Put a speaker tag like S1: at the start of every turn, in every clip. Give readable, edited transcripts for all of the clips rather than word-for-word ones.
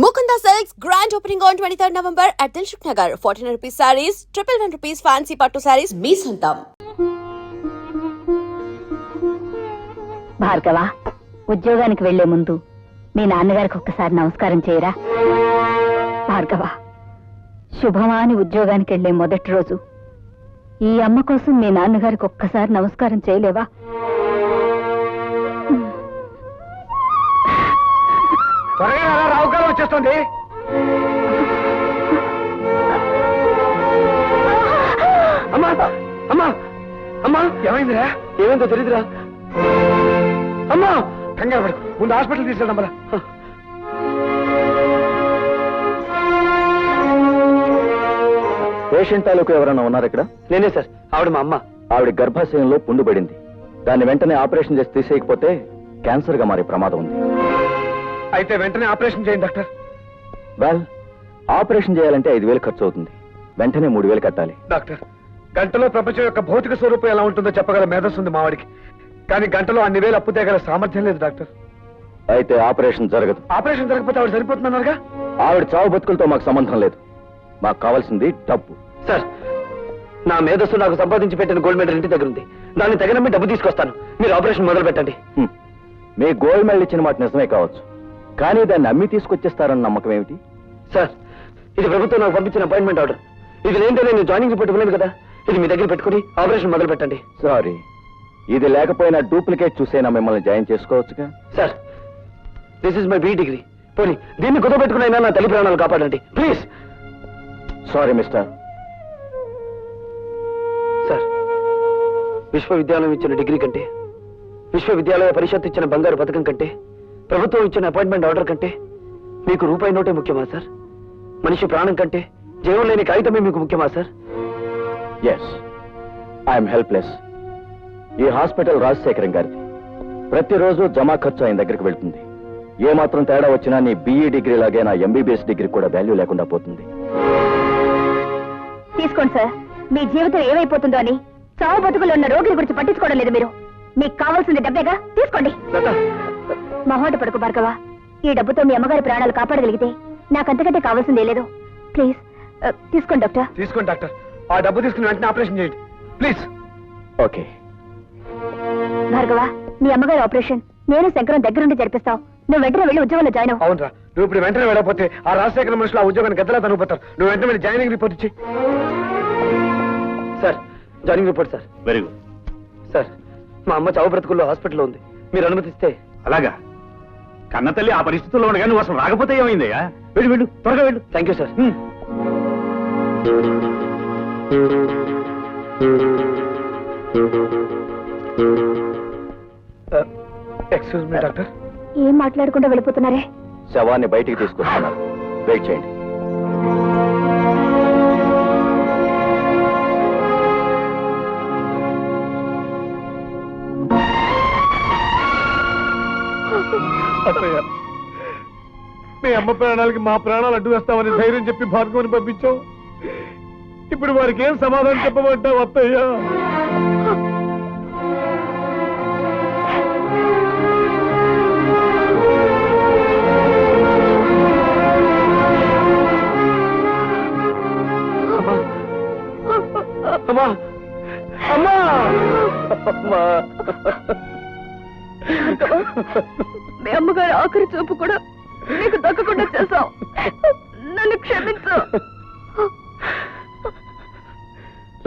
S1: Mukunda Silks grand opening on 23rd November at Dilshuk Nagar. 1400 rupees sarees, 111 rupees fancy pattu sarees, me santam.
S2: Bhargava, ఉద్యోగానికి వెళ్లే ముందు మీ నాన్నగారికి ఒక్కసారి నమస్కారం చేయరా. భార్గవ, శుభమా అని ఉద్యోగానికి వెళ్లే మొదటి రోజు ఈ అమ్మ కోసం మీ నాన్నగారికి ఒక్కసారి నమస్కారం చేయలేవా?
S3: త్వరగా రావుకాలం వచ్చేస్తుంది. అమ్మా అమ్మా అమ్మా, ఏమైందిరా? ఏమైందో తెలీదురా. అమ్మా, కంగారు పడు, ముందు హాస్పిటల్ తీసుకెళ్దాం. మళ్ళా
S4: పేషెంట్ తాలూకు ఎవరైనా ఉన్నారు ఇక్కడ?
S3: నేనే సార్. ఆవిడ మా అమ్మ.
S4: ఆవిడ గర్భాశయంలో పుండు పడింది. దాన్ని వెంటనే ఆపరేషన్ చేసి తీసేయకపోతే క్యాన్సర్ గా మారే ప్రమాదం ఉంది.
S3: అయితే వెంటనే ఆపరేషన్ చేయండి డాక్టర్.
S4: వెల్, ఆపరేషన్ చేయాలంటే 5,000 ఖర్చు అవుతుంది. వెంటనే 3,000 కట్టాలి.
S3: డాక్టర్, గంటలో ప్రపంచం యొక్క భౌతిక స్వరూపం ఎలా ఉంటుందో చెప్పగల మేధస్సు ఉంది మావాడికి. కానీ గంటలో అన్ని వేలు అప్పు తేగల సామర్థ్యం లేదు డాక్టర్.
S4: అయితే ఆపరేషన్ జరగదు.
S3: ఆపరేషన్ జరగకపోతే ఆవిడ సరిపోతుందన్నారుగా.
S4: ఆవిడ చావు బతుకులతో మాకు సంబంధం లేదు. మాకు కావాల్సింది డబ్బు.
S3: సార్, నా మేధస్సు నాకు సంపాదించి పెట్టిన గోల్డ్ మెడల్ ఇంటి దగ్గర ఉంది. దాన్ని తగినమ్మి డబ్బు తీసుకొస్తాను. మీరు ఆపరేషన్ మొదలు పెట్టండి.
S4: మీ గోల్డ్ మెడల్ ఇచ్చిన మాట నిజమే కావచ్చు, కానీ దాన్ని అమ్మి తీసుకొచ్చేస్తారన్న నమ్మకం ఏమిటి?
S3: సార్, ఇది ప్రభుత్వం నాకు పంపించిన అపాయింట్మెంట్ ఆర్డర్. ఇది లేదంటే నేను జాయినింగ్ పెట్టుకున్నాను కదా. ఇది మీ దగ్గర పెట్టుకుని ఆపరేషన్ మొదలు పెట్టండి.
S4: సారీ, ఇది లేకపోయినా డూప్లికేట్ చూసైనా మిమ్మల్ని జాయిన్ చేసుకోవచ్చుగా.
S3: Sir, this is my B degree. పోనీ దీన్ని కుదపెట్టుకునైనా నా తల్లి ప్రాణాలు కాపాడండి ప్లీజ్.
S4: Sorry mister.
S3: సార్, విశ్వవిద్యాలయం ఇచ్చిన డిగ్రీ కంటే, విశ్వవిద్యాలయ పరిషత్ ఇచ్చిన బంగారు పథకం కంటే, ప్రభుత్వం ఇచ్చిన అపాయింట్మెంట్ ఆర్డర్ కంటే మీకు రూపాయి నోటే ముఖ్యమా సార్? మనిషి ప్రాణం కంటే జీవం లేని కాగితమే మీకు ముఖ్యమా సార్?
S4: Yes, I'm helpless. ఈ హాస్పిటల్ రాజశేఖరం గారిది. ప్రతిరోజు జమా ఖర్చు ఆయన దగ్గరికి వెళ్తుంది. ఏమాత్రం తేడా వచ్చినా నీ BE డిగ్రీ లాగే నా MBBS డిగ్రీ కూడా వాల్యూ లేకుండా పోతుంది.
S2: తీసుకోండి సార్. మీ జీవితం ఏమైపోతుందో అని చావు బతుకులు ఉన్న రోగిని గురించి పట్టించుకోవడం లేదు మీరు. మీకు కావాల్సింది డబ్బేగా, తీసుకోండి. మొహోట పడుకు భార్గవ. ఈ డబ్బుతో మీ అమ్మగారి ప్రాణాలు కాపాడగలిగితే నాకంతకంటే కావాల్సిందే లేదు. ప్లీజ్ తీసుకోండి డాక్టర్.
S3: తీసుకోండి డాక్టర్. ఆ డబ్బు తీసుకుని వెంటనే ఆపరేషన్ చేయండి ప్లీజ్.
S4: ఓకే
S2: భార్గవ, మీ అమ్మగారి ఆపరేషన్ నేను శంకరం దగ్గరుండి జరిపిస్తావు. నువ్వు వెంటనే వెళ్ళి ఉద్యోగంలో జాయిన్ అవ్వు.
S3: అవునరా, నువ్వు ఇప్పుడు వెంటనే వెళ్ళకపోతే ఆ రాజశేఖర మనుషులు ఆ ఉద్యోగాన్ని గద్దలా తనుకుపోతారు. నువ్వు వెంటనే వెళ్ళి జాయినింగ్ రిపోర్ట్ ఇచ్చి. Sir, joining report sir.
S4: Very good
S3: sir, మా అమ్మ చావు బ్రతుకుల్లో హాస్పిటల్లో ఉంది. మీరు అనుమతిస్తే.
S4: అలాగా? కన్నతల్లి ఆ పరిస్థితుల్లో ఉండగా నువ్వు అసలు రాకపోతే ఏమైందయ్యా? వెళ్ళు వెళ్ళు, త్వరగా వెళ్ళు.
S3: Thank you sir. Excuse me doctor.
S2: ఏం మాట్లాడకుండా వెళ్ళిపోతున్నారే?
S4: శవాన్ని బయటికి తీసుకొస్తున్నారు, వెయిట్ చేయండి.
S3: అత్తయ్య, మీ అమ్మ ప్రాణాలకి మా ప్రాణాలు అడ్డు వేస్తామని ధైర్యం చెప్పి భార్గవని పంపించావు. ఇప్పుడు వారికి ఏం సమాధానం చెప్పమంటావు అత్తయ్య? అమ్మా అమ్మా అమ్మా,
S2: మీ అమ్మగారి ఆఖరి చూపు కూడా నీకు దక్కకుండా చేశావు. నన్ను క్షమించు.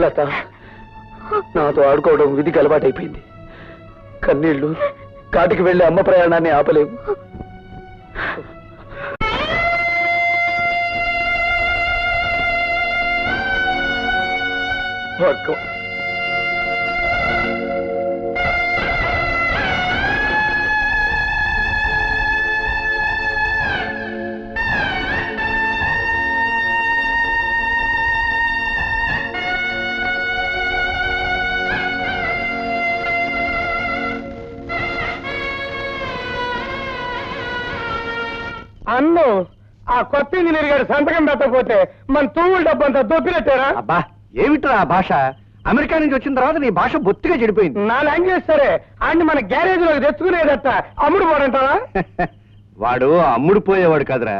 S3: లత, నాతో ఆడుకోవడం విధికి అలవాటైపోయింది. కన్నీళ్లు కాటికి వెళ్లి అమ్మ ప్రయాణాన్ని ఆపలేవు. భార్గవ్, అన్ను ఆ కొత్త ఇంజనీర్ గారు సంతకం పెట్టకపోతే మన తూముల డబ్బంతా దొప్పినట్టారా?
S4: అబ్బా, ఏమిట్రా ఆ భాష? అమెరికా నుంచి వచ్చిన తర్వాత నీ భాష బొత్తిగా చెడిపోయింది.
S3: నా లాంగ్వేజ్ సరే, అన్ని మన గ్యారేజ్ లో తెచ్చుకునేదట అమ్ముడు పోడంటావా?
S4: వాడు అమ్ముడు పోయేవాడు కాదురా,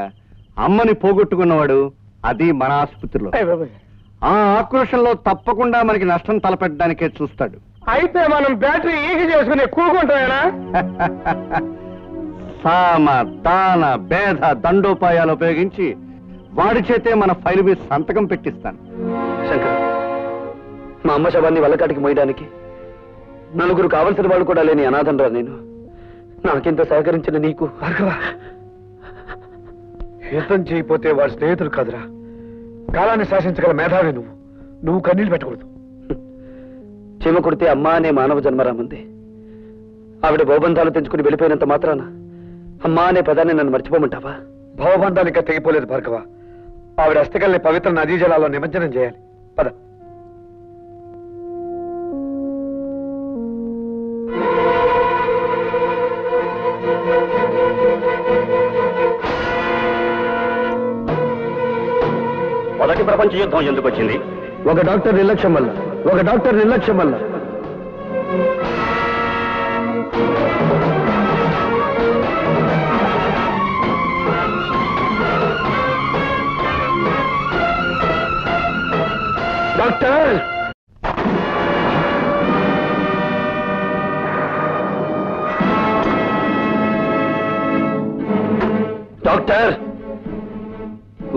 S5: అమ్మని పోగొట్టుకున్నవాడు అది మన ఆసుపత్రిలో. ఆ ఆక్రోషంలో తప్పకుండా మనకి నష్టం తలపెట్టడానికే చూస్తాడు.
S3: అయితే మనం బ్యాటరీ ఈజీ చేసుకుని కూకుంటామేనా?
S5: సామ దాన భేద దండోపాయాలు ఉపయోగించి వాడి చేతే మన ఫైలు మీద సంతకం పెట్టిస్తాను.
S3: శంకర్, మా అమ్మ శవాన్ని వల్లకాటికి మోయడానికి నలుగురు కావలసిన వాడు కూడా లేని అనాథనరా నేను. నాకింత సహకరించిన నీకు.
S6: యుద్ధం చేయకపోతే వాడి స్నేహితులు కాదురా, కాలాన్ని శాసించగల మేధావి నువ్వు. నువ్వు కన్నీళ్ళు పెట్టకూడదు.
S3: చీమ కొడితే అమ్మ అనే మానవ జన్మరాముంది. ఆవిడ భవబంధాలు తెంచుకుని వెళ్ళిపోయినంత మాత్రాన అమ్మా అనే పదాన్ని నన్ను మర్చిపోమంటావా?
S6: భవబంధాలు ఇంకా తెగిపోలేదు భార్గవ. ఆవిడ అస్థికల్ని పవిత్ర నదీ జలాల్లో నిమజ్జనం చేయాలి. పద.
S4: మొదటి ప్రపంచ యుద్ధం ఎందుకు వచ్చింది?
S3: ఒక డాక్టర్ నిర్లక్ష్యం వల్ల. డాక్టర్, డాక్టర్,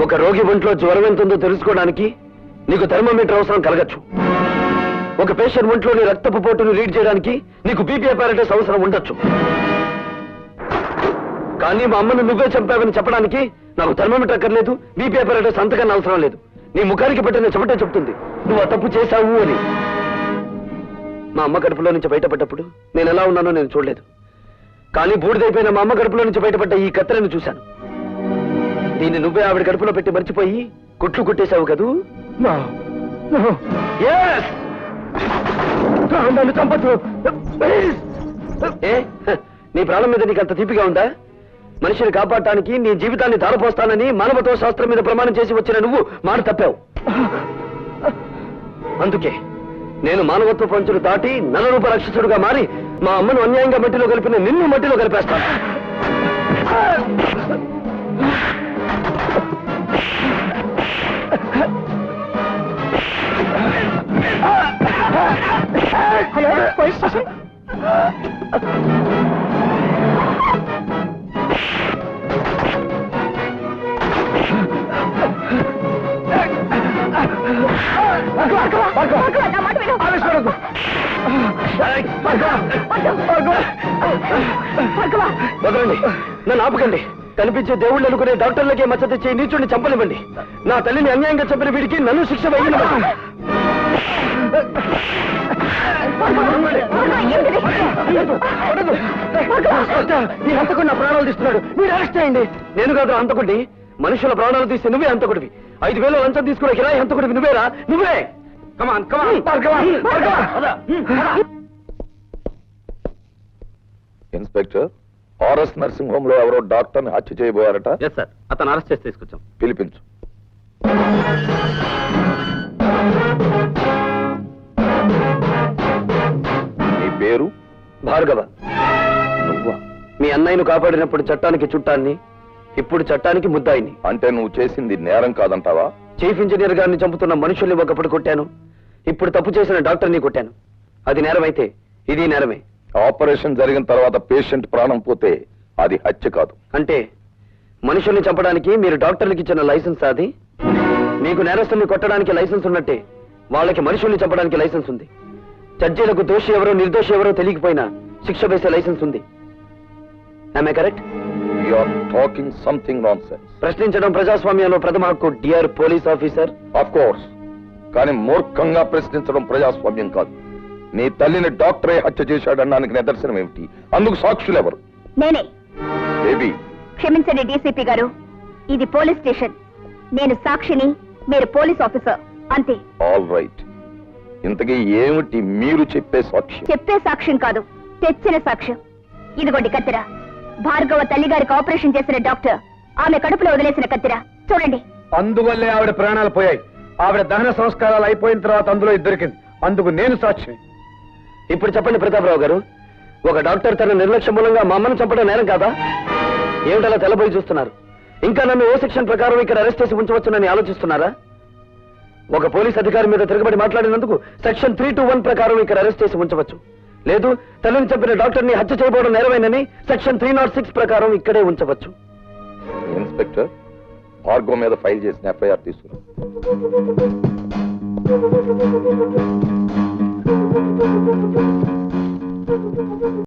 S3: ఒక రోగి ఒంట్లో జ్వరం ఎంతుందో తెలుసుకోవడానికి నీకు థర్మోమీటర్ అవసరం కలగచ్చు. ఒక పేషెంట్ ఒంట్లోని రక్తపు పోటును రీడ్ చేయడానికి నీకు బీపీ అపారటస్ అవసరం ఉండొచ్చు. కానీ మా అమ్మను నువ్వే చంపావని చెప్పడానికి నాకు థర్మోమీటర్ అక్కర్లేదు, బీపీ అపారటస్ అంతకన్నా అవసరం లేదు. నీ ముఖానికి పెట్టిన చెమటే చెప్తుంది నువ్వు ఆ తప్పు చేశావు అని. మా అమ్మ కడుపులో నుంచి బయటపడ్డప్పుడు నేను ఎలా ఉన్నానో నేను చూడలేదు. కానీ బూడిదైపోయిన మా అమ్మ కడుపులో నుంచి బయటపడ్డ ఈ కత్తెరను చూశాను. దీన్ని నువ్వే ఆవిడ కడుపులో పెట్టి మర్చిపోయి కుట్లు కుట్టేశావు కదూ? నన్ను చంపొద్దు. ఏ, నీ ప్రాణం మీద నీకు అంత తీపిగా ఉందా? మనిషిని కాపాడటానికి నీ జీవితాన్ని ధారపోస్తానని మానవత్వ శాస్త్రం మీద ప్రమాణం చేసి వచ్చిన నువ్వు మాట తప్పావు. అందుకే నేను మానవత్వ పంచులు దాటి నలరూప రాక్షసుడుగా మారి మా అమ్మను అన్యాయంగా మట్టిలో కలిపిన నిన్ను మట్టిలో కలిపేస్తాను.
S2: Hello, police station.
S3: వదలండి, నన్ను ఆపకండి. కనిపించే దేవుళ్ళు అనుకునే డాక్టర్లకే మచ్చ తెచ్చి నీచుడిని చంపనివ్వండి. నా తల్లిని అన్యాయంగా చంపిన వీడికి నన్ను శిక్ష వేయనివ్వండి. ఈ హంతకుడు నా ప్రాణాలు తీస్తున్నాడు, మీరు అరెస్ట్ చేయండి. నేను కాదు హంతకుడిని, మనుషుల ప్రాణాలు తీస్తే నువ్వే హంతకుడివి. 5,000 లంచం తీసుకునే కిరాయి హంతకుడివి నువ్వేరా? నువ్వే. కమాన్ కమాన్.
S4: ఇన్స్పెక్టర్, ఆర్ఎస్ నర్సింగ్ హోమ్ లో ఎవరో డాక్టర్ ని హత్య చేయబోయారట.
S3: ఎస్ సార్, అతను అరెస్ట్ చేసి తీసుకొచ్చాం.
S4: పిలిపించు. నీ పేరు?
S3: భార్గవ.
S4: నువ్వా?
S3: మీ అన్నయ్యను కాపాడినప్పుడు చట్టానికి చుట్టాన్ని, ఇప్పుడు చట్టానికి ముద్దాయిని.
S4: అంటే నువ్వు చేసింది నేరం కాదంటావా?
S3: చీఫ్ ఇంజనీర్ గారిని చంపుతున్న మనుషుల్ని ఒకప్పుడు కొట్టాను, ఇప్పుడు తప్పు చేసిన డాక్టర్ని కొట్టాను. అది నేరమైతే ఇది నేరమే.
S4: ఆపరేషన్ జరిగిన తర్వాత పేషెంట్ ప్రాణం పోతే అది హత్య కాదు.
S3: అంటే మనుషుల్ని చంపడానికి మీరు డాక్టర్లకు ఇచ్చిన లైసెన్స్ అది? మీకు నేరస్తుల్ని కొట్టడానికి లైసెన్స్ ఉన్నట్టే వాళ్ళకి మనుషుల్ని చంపడానికి లైసెన్స్ ఉంది. జడ్జీలకు దోషి ఎవరో నిర్దోషి ఎవరో తెలియకపోయినా శిక్ష వేసే లైసెన్స్ ఉంది. Am I correct?
S4: You are talking something nonsense.
S3: ప్రశ్నించడం ప్రజాస్వామ్యంలో ప్రథమ హక్కు, dear police officer.
S4: Of course, కానీ మూర్ఖంగా ప్రశ్నించడం ప్రజాస్వామ్యం కాదు. నీ తల్లిని డాక్టరే హత్య చేశాడనడానికి నిదర్శనం ఏమిటి? అందుకు సాక్షులు ఎవరు?
S2: నేనే.
S4: బేబీ,
S2: క్షమించండి డీసీపీ గారు, ఇది పోలీస్ స్టేషన్. నేను సాక్షిని, మీరు పోలీస్ ఆఫీసర్, అంతే.
S4: All right. ఇంతకీ ఏమిటి మీరు చెప్పే సాక్ష్యం?
S2: చెప్పే సాక్ష్యం కాదు, తెచ్చిన సాక్ష్యం. ఇదిగోండి కత్తిర. భార్గవ తల్లిగారికి ఆపరేషన్ చేసిన డాక్టర్ ఆమె కడుపులో వదిలేసిన కత్తిర. చూడండి.
S6: అందువల్లే ఆవిడ ప్రాణాలు పోయాయి. ఆవిడ దహన సంస్కారాలు అయిపోయిన తర్వాత అందులో ఇది దొరికింది. అందుకు నేను సాక్షి.
S3: ఇప్పుడు చెప్పండి ప్రతాపరావు గారు, ఒక డాక్టర్ తన నిర్లక్ష్యం మూలంగా మా అమ్మను చంపడం నేరం కాదా? ఏమిటలా తెల్లబోయి చూస్తున్నారు? ఇంకా నన్ను ఓ సెక్షన్ ప్రకారం ఇక్కడ అరెస్ట్ చేసి ఉంచవచ్చునని ఆలోచిస్తున్నారా? ఒక పోలీస్ అధికారి మీద తిరగబడి మాట్లాడినందుకు సెక్షన్ 321 ప్రకారం ఇక్కడ అరెస్ట్ చేసి ఉంచవచ్చు. లేదు, తల్లిని చంపిన డాక్టర్ని హత్య చేయబోవడం నేరమేనని సెక్షన్ 306 ప్రకారం ఇక్కడే ఉంచవచ్చు.
S4: ఇన్స్పెక్టర్, ఆర్గో మీద ఫైల్ చేసిన ఎఫ్ఐఆర్ తీసుకురా.